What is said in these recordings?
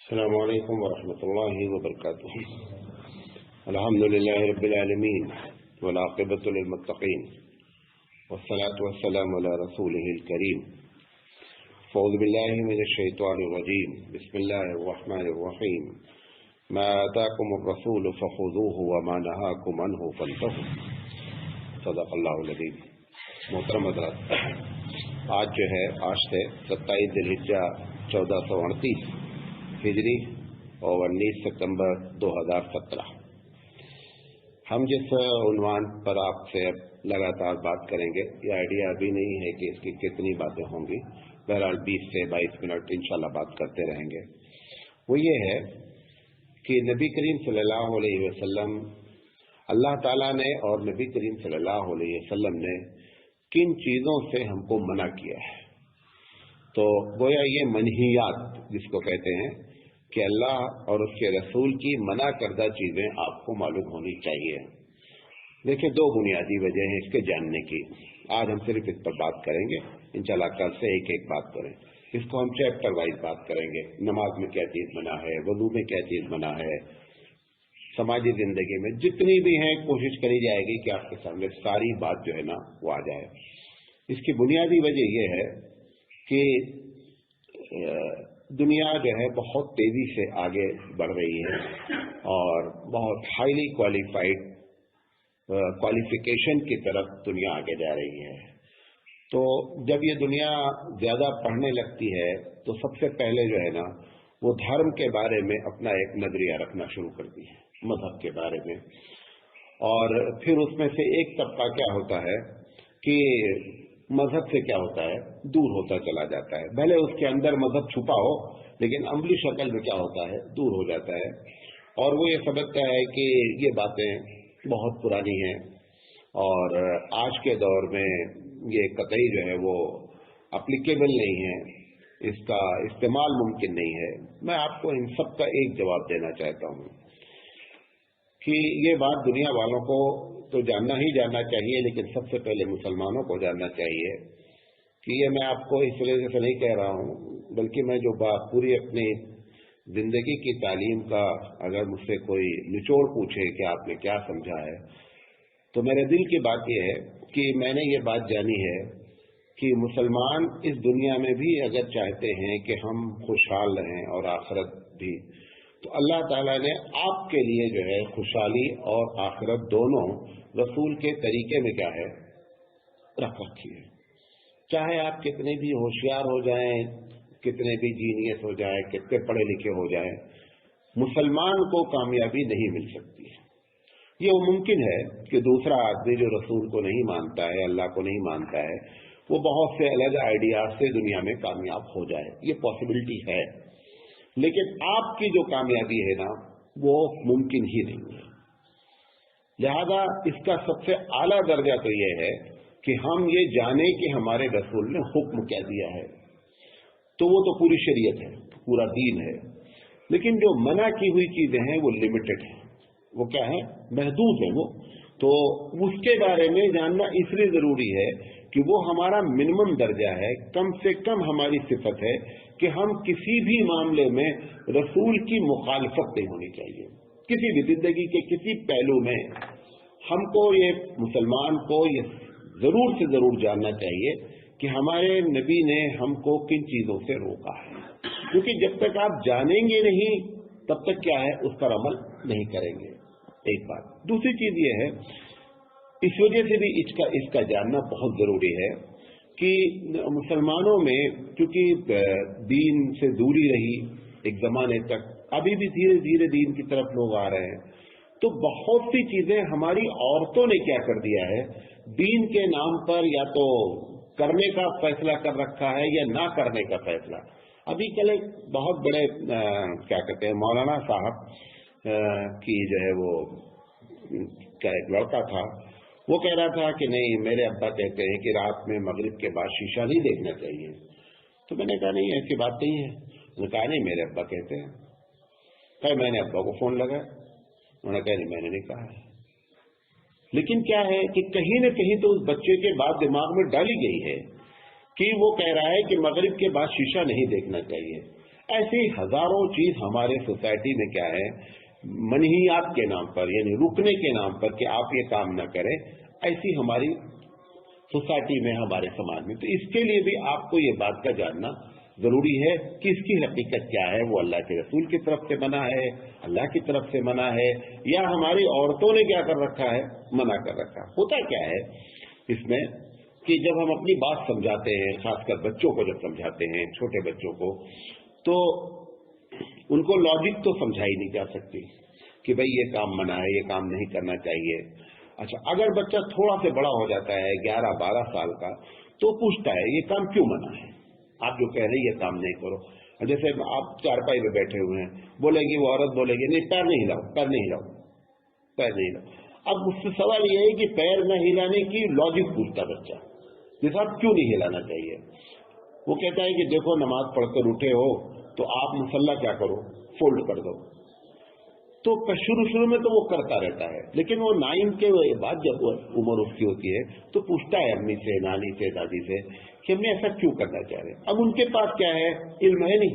السلام علیکم ورحمۃ اللہ وبرکاتہ۔ الحمد للہ رب العالمین والعاقبۃ للمتقین والصلاة والسلام علی رسولہ الکریم۔ اعوذ باللہ من الشیطان الرجیم، بسم اللہ الرحمن الرحیم۔ ما آتاکم الرسول فخذوہ وما نہاکم عنہ فانتہوا، صدق اللہ العظیم۔ محترم حضرات، آج سے 27 ذی الحجہ 1438 ہجری اور 19 ستمبر 2017 ہم جس عنوان پر آپ سے لگاتار بات کریں گے، یہ آئیڈیا ابھی نہیں ہے کہ اس کی کتنی باتیں ہوں گی، بہرحال 20 سے 22 منٹ انشاءاللہ بات کرتے رہیں گے۔ وہ یہ ہے کہ نبی کریم صلی اللہ علیہ وسلم، اللہ تعالیٰ نے اور نبی کریم صلی اللہ علیہ وسلم نے کن چیزوں سے ہم کو منع کیا ہے۔ تو گویا یہ منہیات جس کو کہتے ہیں کہ اللہ اور اس کے رسول کی منع کردہ چیزیں آپ کو معلوم ہونی چاہیے۔ دیکھیں، دو بنیادی وجہ ہیں اس کے جاننے کی۔ آج ہم صرف اس پر بات کریں گے، انشاءاللہ کل سے ایک ایک بات کریں۔ اس کو ہم چیپٹر وائز بات کریں گے۔ نماز میں کیا چیز منع ہے، وضو میں کیا چیز منع ہے، سماجی زندگی میں جتنی بھی ہیں کوشش کری جائے گی کہ آپ کے سامنے ساری بات جو ہے نا وہ آ جائے۔ اس کی بنیادی وجہ یہ ہے کہ دنیا جو ہے بہت تیزی سے آگے بڑھ رہی ہے اور بہت ہائیلی کوالیفیکیشن کی طرف دنیا آگے جا رہی ہے۔ تو جب یہ دنیا زیادہ پڑھنے لگتی ہے تو سب سے پہلے جو ہے نا وہ دھرم کے بارے میں اپنا ایک نظریہ رکھنا شروع کرتی ہے، مذہب کے بارے میں۔ اور پھر اس میں سے ایک طبقہ کیا ہوتا ہے کہ مذہب سے کیا ہوتا ہے، دور ہوتا چلا جاتا ہے۔ بھلے اس کے اندر مذہب چھپا ہو لیکن عملی شکل میں کیا ہوتا ہے، دور ہو جاتا ہے۔ اور وہ یہ سمجھتا ہے کہ یہ باتیں بہت پرانی ہیں اور آج کے دور میں یہ قطعی جو ہے وہ اپلیکیبل نہیں ہے، اس کا استعمال ممکن نہیں ہے۔ میں آپ کو ان سب کا ایک جواب دینا چاہتا ہوں کہ یہ بات دنیا والوں کو تو جاننا ہی جاننا چاہیے، لیکن سب سے پہلے مسلمانوں کو جاننا چاہیے کہ یہ میں آپ کو اس وجہ سے نہیں کہہ رہا ہوں، بلکہ میں جو بات پوری اپنی زندگی کی تعلیم کا اگر مجھ سے کوئی نچوڑ پوچھے کہ آپ نے کیا سمجھا ہے، تو میرے دل کی بات یہ ہے کہ میں نے یہ بات جانی ہے کہ مسلمان اس دنیا میں بھی اگر چاہتے ہیں کہ ہم خوشحال رہیں اور آخرت بھی، تو اللہ تعالیٰ نے آپ کے لیے جو ہے خوشحالی اور آخرت دونوں رسول کے طریقے میں کیا ہے رکھ رکھی ہے۔ چاہے آپ کتنے بھی ہوشیار ہو جائیں، کتنے بھی جینیس ہو جائیں، کتنے پڑھے لکھے ہو جائیں، مسلمان کو کامیابی نہیں مل سکتی ہے۔ یہ ممکن ہے کہ دوسرا آدمی جو رسول کو نہیں مانتا ہے، اللہ کو نہیں مانتا ہے، وہ بہت سے الگ آئیڈیاز سے دنیا میں کامیاب ہو جائے، یہ پاسبلٹی ہے، لیکن آپ کی جو کامیابی ہے نا وہ ممکن ہی نہیں ہے۔ لہذا اس کا سب سے اعلیٰ درجہ تو یہ ہے کہ ہم یہ جانیں کہ ہمارے رسول نے حکم کیا دیا ہے، تو وہ تو پوری شریعت ہے، پورا دین ہے، لیکن جو منع کی ہوئی چیزیں ہیں وہ لمیٹڈ ہیں، وہ کیا ہے، محدود ہیں۔ وہ تو اس کے بارے میں جاننا اس لیے ضروری ہے کہ وہ ہمارا منیمم درجہ ہے، کم سے کم ہماری صفت ہے کہ ہم کسی بھی معاملے میں رسول کی مخالفت نہیں ہونی چاہیے۔ کسی بھی زندگی کے کسی پہلو میں ہم کو یہ مسلمان کو یہ ضرور سے ضرور جاننا چاہیے کہ ہمارے نبی نے ہم کو کن چیزوں سے روکا ہے، کیونکہ جب تک آپ جانیں گے نہیں تب تک کیا ہے اس پر عمل نہیں کریں گے۔ ایک بات۔ دوسری چیز یہ ہے، اس وجہ سے بھی اس کا جاننا بہت ضروری ہے کہ مسلمانوں میں چونکہ دین سے دوری رہی ایک زمانے تک، ابھی بھی دھیرے دھیرے دین کی طرف لوگ آ رہے ہیں، تو بہت سی چیزیں ہماری عورتوں نے کیا کر دیا ہے، دین کے نام پر یا تو کرنے کا فیصلہ کر رکھا ہے یا نہ کرنے کا فیصلہ۔ ابھی کل ایک بہت بڑے کیا کہتے ہیں مولانا صاحب کی جو ہے وہ کیا ایک لڑکا تھا، وہ کہہ رہا تھا کہ نہیں، میرے ابا کہتے ہیں کہ رات میں مغرب کے بعد شیشہ نہیں دیکھنا چاہیے۔ تو میں نے کہا نہیں، ایسی بات نہیں ہے۔ انہوں نے کہا نہیں، میرے ابا کہتے ہیں۔ کہ میں نے ابا کو فون لگایا، انہوں نے کہا نہیں، میں نے نہیں کہا ہے۔ لیکن کیا ہے کہ کہیں نہ کہیں تو اس بچے کے بعد دماغ میں ڈالی گئی ہے کہ وہ کہہ رہا ہے کہ مغرب کے بعد شیشہ نہیں دیکھنا چاہیے۔ ऐसी हजारों चीज हमारे सोसाइटी में क्या है, मनहियात के नाम पर, यानी रुकने के नाम पर कि आप ये काम ना करें, ऐसी हमारी सोसाइटी में, हमारे समाज में। तो इसके लिए भी आपको ये बात का जानना जरूरी है कि इसकी हकीकत क्या है, वो अल्लाह के रसूल की तरफ से मना है, अल्लाह की तरफ से मना है, या हमारी औरतों ने क्या कर रखा है, मना कर रखा है। होता क्या है इसमें कि जब हम अपनी बात समझाते हैं, खासकर बच्चों को जब समझाते हैं, छोटे बच्चों को, तो उनको लॉजिक तो समझाई नहीं जा सकती कि भाई ये काम मना है, ये काम नहीं करना चाहिए। अच्छा, अगर बच्चा थोड़ा से बड़ा हो जाता है, 11-12 साल का, तो पूछता है ये काम क्यों मना है, आप जो कह रहे हैं ये काम नहीं करो। जैसे आप चारपाई में बैठे हुए हैं, बोलेंगे, वो औरत बोलेगी नहीं पैर नहीं हिलाओ, पैर नहीं हिलाओ, पैर नहीं हिलाओ। अब उससे सवाल ये है कि पैर न हिलाने की लॉजिक पूछता बच्चा, ये साहब क्यों नहीं हिलाना चाहिए। वो कहता है कि देखो नमाज पढ़कर उठे हो तो आप मुसल्ला क्या करो, फोल्ड कर दो। तो शुरू में तो वो करता रहता है, लेकिन वो 9 के बाद जब उम्र उसकी होती है तो पूछता है अम्मी से, नानी से, दादी से कि हमने ऐसा क्यों करना चाह रहे। अब उनके पास क्या है, इल्म है नहीं।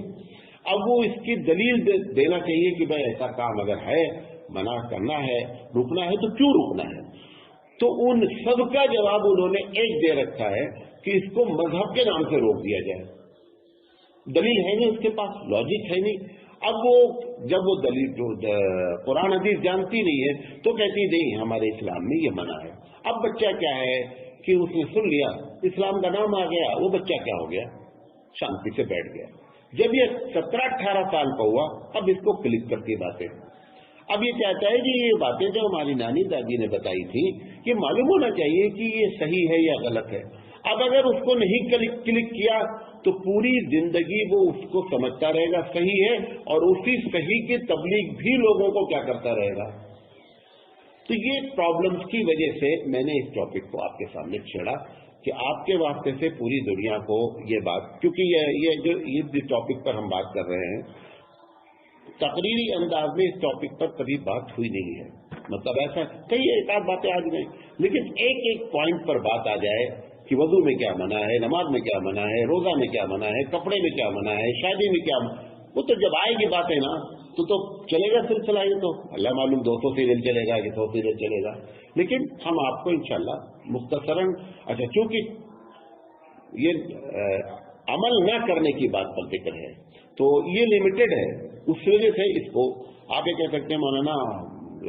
अब वो इसकी दलील देना चाहिए कि भाई ऐसा काम अगर है, मना करना है, रुकना है, तो क्यों रुकना है। तो उन सबका जवाब उन्होंने एक दे रखा है कि इसको मजहब के नाम से रोक दिया जाए। दलील है नहीं उसके पास, लॉजिक है नहीं। अब वो जब वो दलील जो कुरान हदीस जानती नहीं है तो कहती नहीं हमारे इस्लाम में ये मना है। अब बच्चा क्या है कि उसने सुन लिया, इस्लाम का नाम आ गया, वो बच्चा क्या हो गया, शांति से बैठ गया। जब ये 17-18 साल का हुआ, अब इसको क्लिक करती बातें। अब ये चाहता है कि ये बातें जो हमारी नानी दादी ने बताई थी, ये मालूम होना चाहिए कि ये सही है या गलत है। अब अगर उसको नहीं क्लिक किया तो पूरी जिंदगी वो उसको समझता रहेगा सही है, और उसी सही की तबलीग भी लोगों को क्या करता रहेगा। तो ये प्रॉब्लम्स की वजह से मैंने इस टॉपिक को आपके सामने छेड़ा कि आपके वास्ते से पूरी दुनिया को ये बात, क्योंकि ये टॉपिक पर हम बात कर रहे हैं, तकरीरी अंदाज में इस टॉपिक पर कभी बात हुई नहीं है। मतलब ऐसा कई एक आध बातें आज नहीं, लेकिन एक एक पॉइंट पर बात आ जाए कि वजू में क्या मना है, नमाज में क्या मना है, रोजा में क्या मना है, कपड़े में क्या मना है, शादी में क्या मना, वो तो जब आएगी बातें ना तो चलेगा सिलसिला। ये तो अल्लाह मालूम 200 सीरियल चलेगा कि 100 सीरियल चलेगा। लेकिन हम आपको इंशाल्लाह मुख्तसरन, अच्छा चूंकि ये अमल न करने की बात पर जिक्र है तो ये लिमिटेड है, उस वजह से इसको आप ये कह सकते हैं मौलाना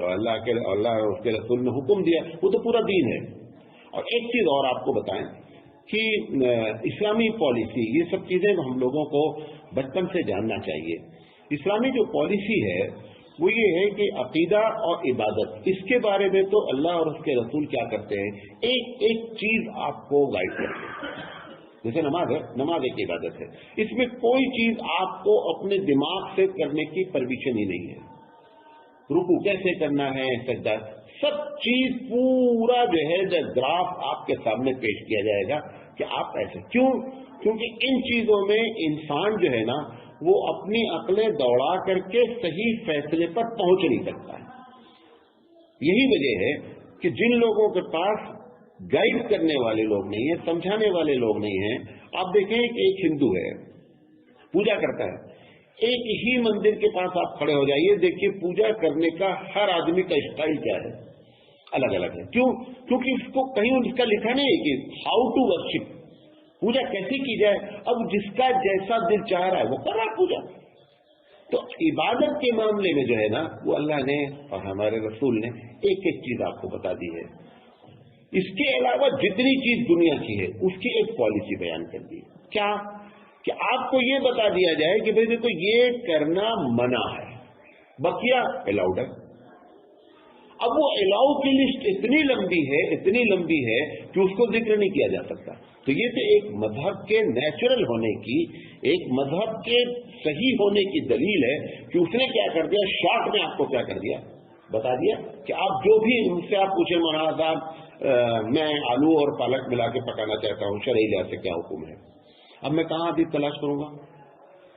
अल्लाह उसके रसूल ने हुक्म दिया, वो तो पूरा दीन है। और एक चीज और आपको बताएं कि इस्लामी पॉलिसी, ये सब चीजें हम लोगों को बचपन से जानना चाहिए। इस्लामी जो पॉलिसी है वो ये है कि अकीदा और इबादत, इसके बारे में तो अल्लाह और उसके रसूल क्या करते हैं, एक एक चीज आपको गाइड करते हैं। जैसे नमाज है, नमाज एक इबादत है, इसमें कोई चीज आपको अपने दिमाग से करने की परमिशन ही नहीं है। रुकू कैसे करना है, सजदा, सब चीज पूरा जो है ग्राफ आपके सामने पेश किया जाएगा कि आप ऐसे क्यों, क्योंकि इन चीजों में इंसान जो है ना वो अपनी अक्लें दौड़ा करके सही फैसले पर पहुंच नहीं सकता है। यही वजह है कि जिन लोगों के पास गाइड करने वाले लोग नहीं है, समझाने वाले लोग नहीं है, आप देखें कि एक हिंदू है, पूजा करता है, एक ही मंदिर के पास आप खड़े हो जाइए, देखिए पूजा करने का हर आदमी का स्टाइल क्या है, अलग अलग है। क्यों? क्योंकि इसको कहीं उसका लिखा नहीं है कि हाउ टू वर्शिप, पूजा कैसे की जाए। अब जिसका जैसा दिल चाह रहा है वो कर रहा है पूजा। तो इबादत के मामले में जो है ना वो अल्लाह ने और हमारे रसूल ने एक एक चीज आपको बता दी है। इसके अलावा जितनी चीज दुनिया की है उसकी एक पॉलिसी बयान कर दी। क्या? कि आपको ये बता दिया जाए कि भाई देखो ये करना मना है, बकिया अलाउड है। अब वो अलाउ की लिस्ट इतनी लंबी है कि उसको जिक्र नहीं किया जा सकता। तो ये तो एक मजहब के नेचुरल होने की, एक मजहब के सही होने की दलील है कि उसने क्या कर दिया, शॉर्ट में आपको क्या कर दिया, बता दिया कि आप जो भी मुझसे आप पूछे मौलाना साहब मैं आलू और पालक मिला के पकाना चाहता हूं, शरई लिहाज से क्या हुक्म है। अब मैं कहां अभी तलाश करूंगा।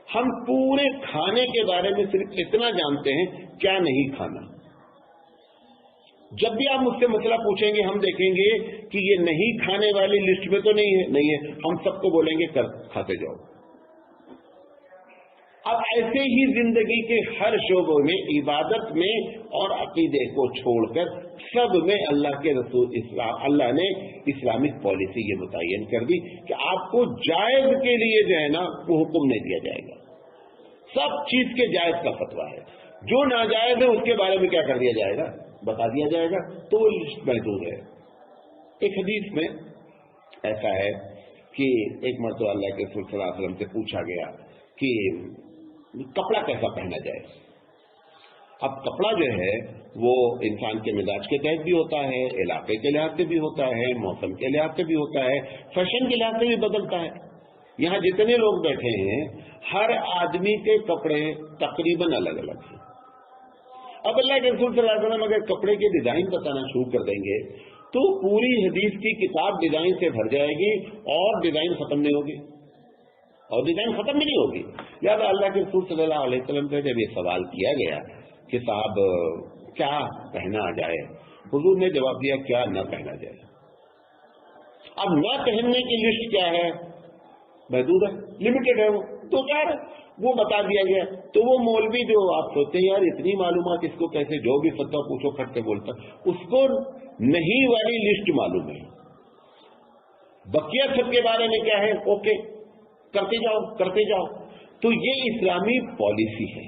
हम पूरे खाने के बारे में सिर्फ इतना जानते हैं क्या नहीं खाना। जब भी आप मुझसे मसला पूछेंगे हम देखेंगे कि ये नहीं खाने वाली लिस्ट में तो नहीं है, हम सबको बोलेंगे कर खाते जाओ। अब ऐसे ही जिंदगी के हर शोबों में, इबादत में और अकीदे को छोड़कर सब में अल्लाह ने इस्लामिक पॉलिसी ये मुतय्यन कर दी कि आपको जायज के लिए जो है ना वो हुक्म नहीं दिया जाएगा। सब चीज के जायज का फतवा है, जो नाजायज है उसके बारे में क्या कर दिया जाएगा, बता दिया जाएगा। तो वो लिस्ट महदूद है। एक हदीस में ऐसा है कि एक मरतबा अल्लाह के रसूल सल्लल्लाहु अलैहि वसल्लम से पूछा गया कि कपड़ा कैसा पहना जाए। अब कपड़ा जो है वो इंसान के मिजाज के तहत भी होता है, इलाके के लिहाज से भी होता है, मौसम के लिहाज से भी होता है, फैशन के लिहाज से भी बदलता है। यहाँ जितने लोग बैठे हैं हर आदमी के कपड़े तकरीबन अलग अलग हैं। अब अल्लाह के रसूल सल्लल्लाहु अलैहि वसल्लम अगर कपड़े के डिजाइन बताना शुरू कर देंगे तो पूरी हदीस की किताब डिजाइन से भर जाएगी और डिजाइन खत्म नहीं होगी, और डिजाइन खत्म भी नहीं होगी। लिहाजा अल्लाह के रसूल सल्लल्लाहु अलैहि वसल्लम से जब ये सवाल किया गया कि साहब क्या पहना जाए, हुजूर ने जवाब दिया क्या न पहना जाए। अब न पहनने की लिस्ट क्या है, महदूद है, लिमिटेड है, वो तो क्या है वो बता दिया गया। तो वो मौलवी जो आप सोचते हैं यार इतनी मालूमात इसको कैसे, जो भी फतवा पूछो फट के बोलता, उसको नहीं वाली लिस्ट मालूम है। बकिया सबके बारे में क्या है, ओके करते जाओ करते जाओ। तो ये इस्लामी पॉलिसी है।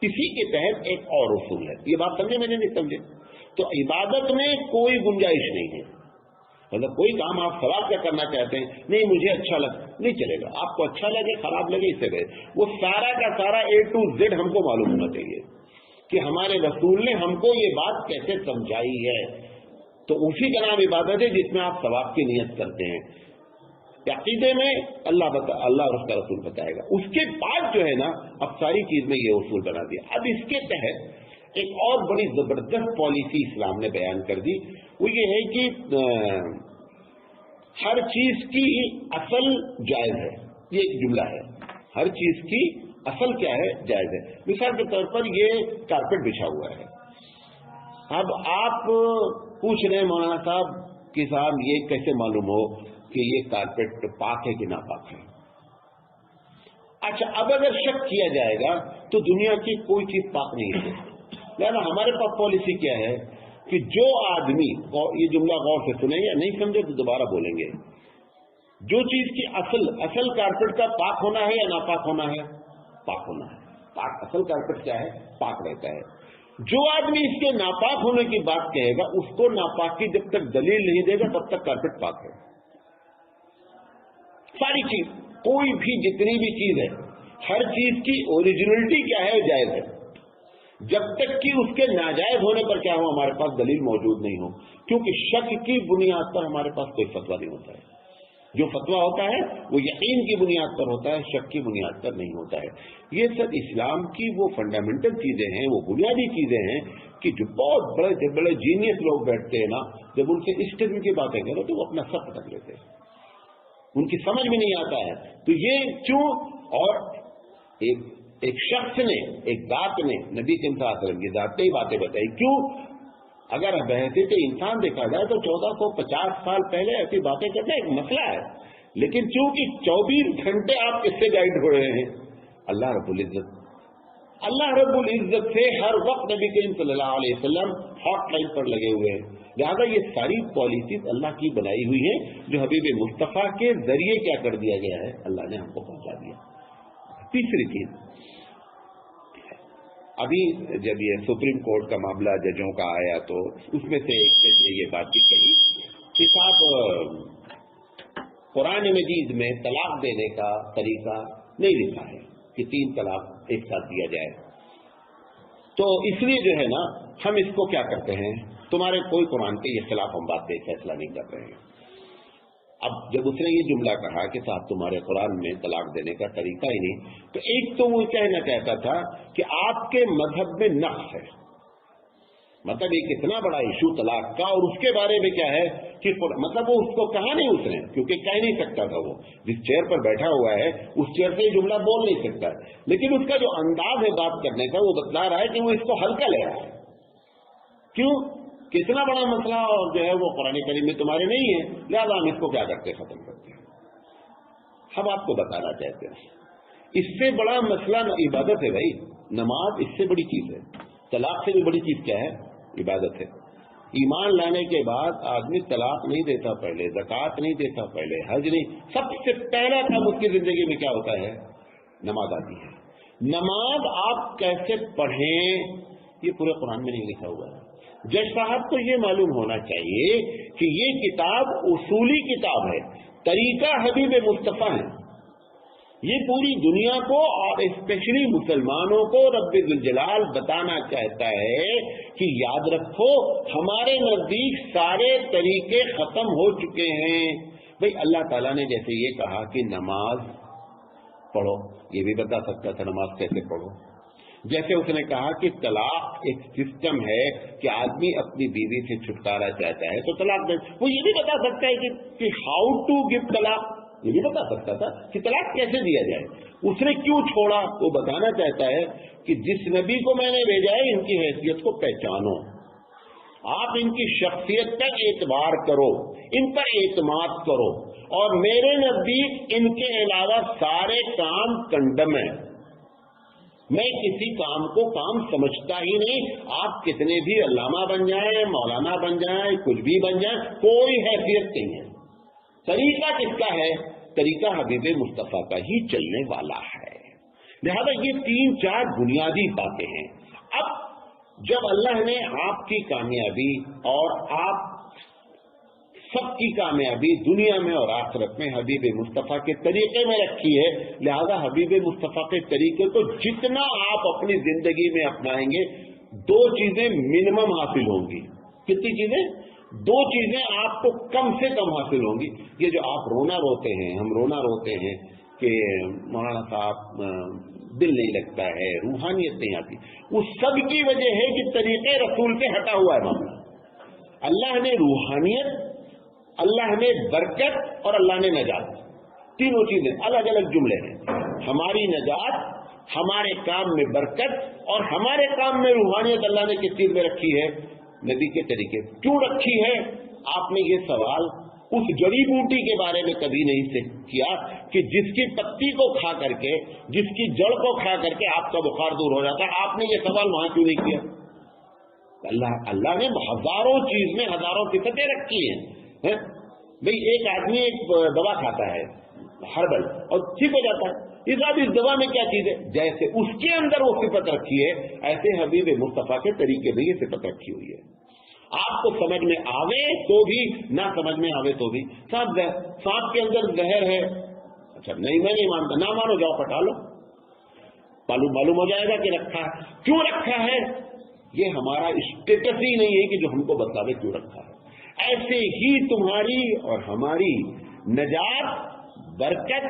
इसी के तहत एक और उसूल है, ये बात समझे मैंने नहीं समझे। तो इबादत में कोई गुंजाइश नहीं है, मतलब कोई काम आप सवाब क्या करना चाहते हैं, नहीं मुझे अच्छा नहीं चलेगा, आपको अच्छा लगे खराब लगे इससे गए, वो सारा का सारा A to Z हमको मालूम होना चाहिए कि हमारे रसूल ने हमको ये बात कैसे समझाई है। तो उसी का नाम इबादत है जिसमें आप सवाब की नियत करते हैं। अकीदे में अल्लाह और उसका रसूल बताएगा। उसके बाद जो है ना अब सारी चीज में ये उसूल बना दिया। अब इसके तहत एक और बड़ी जबरदस्त पॉलिसी इस्लाम ने बयान कर दी, वो ये है कि हर चीज की असल जायज है। ये एक जुमला है, हर चीज की असल क्या है, जायज है। मिसाल के तौर पर ये कारपेट बिछा हुआ है, अब आप पूछ रहे हैं मौलाना साहब कि साहब ये कैसे मालूम हो कि ये कारपेट पाक है कि नापाक है। अच्छा, अब अगर शक किया जाएगा तो दुनिया की कोई चीज पाक नहीं है। लेकिन हमारे पास पॉलिसी क्या है कि जो आदमी, और ये जुमला गौर से सुने या नहीं समझे तो दोबारा बोलेंगे, जो चीज की असल कारपेट का पाक होना है या नापाक होना है, पाक होना है। पाक असल कारपेट क्या है, पाक रहता है। जो आदमी इसके नापाक होने की बात कहेगा उसको नापाक की जब तक दलील नहीं देगा तब तक कारपेट पाक है। सारी चीज, कोई भी जितनी भी चीज है, हर चीज की ओरिजिनलिटी क्या है, जायज है, जब तक कि उसके नाजायज होने पर क्या हो हमारे पास दलील मौजूद नहीं हो। क्योंकि शक की बुनियाद पर हमारे पास कोई फतवा नहीं होता है। जो फतवा होता है वो यकीन की बुनियाद पर होता है, शक की बुनियाद पर नहीं होता है। ये सब इस्लाम की वो फंडामेंटल चीजें हैं, वो बुनियादी चीजें हैं कि जो बहुत बड़े बड़े जीनियस लोग बैठते हैं ना, जब उनसे इस किस्म की बातें करो तो वो अपना सब पटक लेते हैं, उनकी समझ में नहीं आता है। तो ये क्यों, और एक शख्स ने, एक जात ने, नबी सल्लल्लाहु अलैहि वसल्लम की जात ने ही बातें बताई। क्यों, अगर बहसीत इंसान देखा जाए तो 1450 साल पहले ऐसी बातें करना एक मसला है, लेकिन चूंकि 24 घंटे आप किससे गाइड हो रहे हैं, अल्लाह रब्बुल इज्जत। अल्लाह रब्बुल इज्जत से हर वक्त नबी करीम सल्लल्लाहु अलैहि वसल्लम हॉटलाइन पर लगे हुए हैं। लिहाजा ये सारी पॉलिसीज अल्लाह की बनाई हुई है जो हबीब मुस्तफा के जरिए क्या कर दिया गया है, अल्लाह ने हमको पहुंचा दिया। तीसरी चीज, अभी जब ये सुप्रीम कोर्ट का मामला जजों का आया तो उसमें से ये बात भी कही कि साहब कुरान मजीद में तलाक देने का तरीका नहीं लिखा है कि 3 तलाक एक साथ दिया जाए, तो इसलिए जो है ना हम इसको क्या करते हैं, तुम्हारे कोई कुरान के ये खिलाफ हम बात पे फैसला नहीं कर रहे हैं। अब जब उसने ये जुमला कहा कि साहब तुम्हारे कुरान में तलाक देने का तरीका ही नहीं, तो एक तो वो कहना चाहता था कि आपके मजहब में नक्स है, मतलब एक इतना बड़ा इशू तलाक का, और उसके बारे में क्या है कि मतलब वो उसको कहा नहीं उसने, क्योंकि कह नहीं सकता था, वो जिस चेयर पर बैठा हुआ है उस चेयर से ये जुमला बोल नहीं सकता, लेकिन उसका जो अंदाज है बात करने का वो बतला रहा है कि वो इसको हल्का ले रहा है। क्यों, कितना बड़ा मसला और जो है वो कुरान करीम में तुम्हारे नहीं है, लिहाजा हम इसको क्या करते खत्म करते हैं। हम आपको बताना चाहते हैं اس سے بڑا مسئلہ عبادت ہے بھائی، نماز اس سے بڑی چیز ہے، طلاق سے بھی بڑی چیز کیا ہے؟ عبادت ہے۔ ایمان لانے کے بعد آدمی طلاق نہیں دیتا پہلے، زکوٰۃ نہیں دیتا پہلے، حج نہیں، سب سے پہلا کام اس کی زندگی میں کیا ہوتا ہے؟ نماز آتی ہے۔ نماز آپ کیسے پڑھیں یہ پورے قرآن میں نہیں لکھا ہوا ہے۔ جج صاحب کو یہ معلوم ہونا چاہیے کہ یہ کتاب اصولی کتاب ہے، طریقہ حبیب مصطفیٰ ہے۔ یہ پوری دنیا کو اور اسپیشلی مسلمانوں کو رب ذوالجلال بتانا چاہتا ہے کہ یاد رکھو ہمارے نزدیک سارے طریقے ختم ہو چکے ہیں۔ بھئی اللہ تعالیٰ نے جیسے یہ کہا کہ نماز پڑھو، یہ بھی بتا سکتا تھا نماز کیسے پڑھو۔ جیسے اس نے کہا کہ طلاق ایک سسٹم ہے کہ آدمی اپنی بیوی سے چھٹکارا چاہتا ہے تو طلاق دے، وہ یہ بھی بتا سکتا ہے کہ ہاؤ ٹو گیو طلاق، یہ بھی بتا سکتا تھا کہ طلاق کیسے دیا جائے۔ اس نے کیوں چھوڑا وہ بتانا چاہتا ہے کہ جس نبی کو میں نے بھیجا ہے ان کی حیثیت کو پہچانو، آپ ان کی شخصیت پر اعتبار کرو، ان پر اعتماد کرو، اور میرے نزدیک ان کے علاوہ سارے کام کنڈم ہیں، میں کسی کام کو کام سمجھتا ہی نہیں۔ آپ کتنے بھی علامہ بن جائیں، مولانا بن جائیں، کچھ بھی بن جائیں، کوئی حیثیت نہیں ہے۔ طریقہ کس کا ہے؟ طریقہ حبیب مصطفیٰ کا ہی چلنے والا ہے۔ لہذا یہ 3-4 بنیادی باتیں ہیں۔ اب جب اللہ نے آپ کی کامیابی اور آپ سب کی کامیابی دنیا میں اور آخرت میں حبیب مصطفیٰ کے طریقے میں رکھی ہے، لہذا حبیب مصطفیٰ کے طریقے کو جتنا آپ اپنی زندگی میں اپنائیں گے 2 چیزیں منیمم حاصل ہوں گی۔ کتنی چیزیں؟ 2 چیزیں آپ کو کم سے کم حاصل ہوں گی۔ یہ جو آپ رونا روتے ہیں، ہم رونا روتے ہیں کہ مولانا صاحب دل نہیں لگتا ہے، روحانیت نہیں آتی، اس سب کی وجہ ہے کہ طریقے رسول سے ہٹا ہوا ہے معاملہ۔ اللہ نے روحانیت، اللہ نے برکت اور اللہ نے نجات، تینوں چیزیں الگ الگ جملے ہیں۔ ہماری نجات، ہمارے کام میں برکت اور ہمارے کام میں روحانیت اللہ نے کس چیز میں رکھی ہے؟ نبی کے طریقے۔ کیوں رکھی ہے؟ آپ نے یہ سوال اس جڑی بوٹی کے بارے میں کبھی نہیں کیا کہ جس کی پتی کو کھا کر کے، جس کی جڑ کو کھا کر کے آپ کا بخار دور ہو جاتا ہے، آپ نے یہ سوال وہاں کیوں نہیں کیا؟ اللہ نے ہزاروں چیز میں ہزاروں صفتیں رکھی ہیں۔ بھئی ایک آدمی ایک دوا کھاتا ہے ہربل اور ٹھیک ہو جاتا ہے، اس دوا میں کیا چیز ہے؟ جیسے اس کے اندر وہ صفت رکھی ہے، ایسے حبیب مصطفیٰ کے طریقے میں یہ صفت رکھی ہوئی ہے۔ آپ کو سمجھ میں آوے تو بھی، نہ سمجھ میں آوے تو بھی۔ سانپ کے اندر زہر ہے، اچھا نہیں میں نہیں مانتا، نہ مانو جاؤ پٹا لو، معلوم ہو جائے گا کہ رکھا ہے۔ کیوں رکھا ہے؟ یہ ہمارا اسٹیٹس ہی نہیں ہے کہ جو ہم کو بتلاوے کیوں رکھا ہے۔ ایسے ہی تمہاری اور ہماری نجات، برکت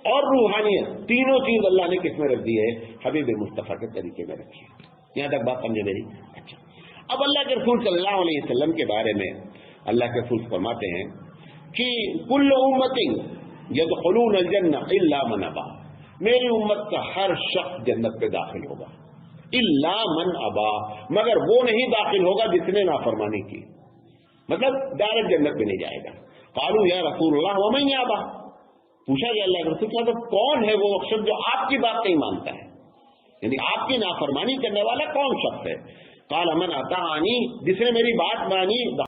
اور روحانیت، تینوں چیز اللہ نے کس میں رکھ دی ہے؟ حبیب مصطفیٰ کے طریقے میں رکھی ہے۔ یہاں تک بات سمجھے میری؟ اچھا، اب اللہ کے رسول صلی اللہ علیہ وسلم کے بارے میں اللہ کے رسول فرماتے ہیں کہ کل امت یدخلون الجنہ الا من ابا، میری امت کا ہر شخص جنت پہ داخل ہوگا، الا من ابا، مگر وہ نہیں داخل ہوگا جس نے نافرمانی کی، مطلب ڈائریکٹ جنت میں نہیں جائے گا۔ قالوا یا رسول اللہ ومن یابا، پوچھا گیا اللہ کے رسول صلی اللہ علیہ وسلم کون ہے وہ شخص جو آپ کی بات نہیں مانتا ہے، یعنی آپ کی نافرمانی کرنے والا کون شخص ہے؟ قال من اطاعنی، جس نے میری بات مانی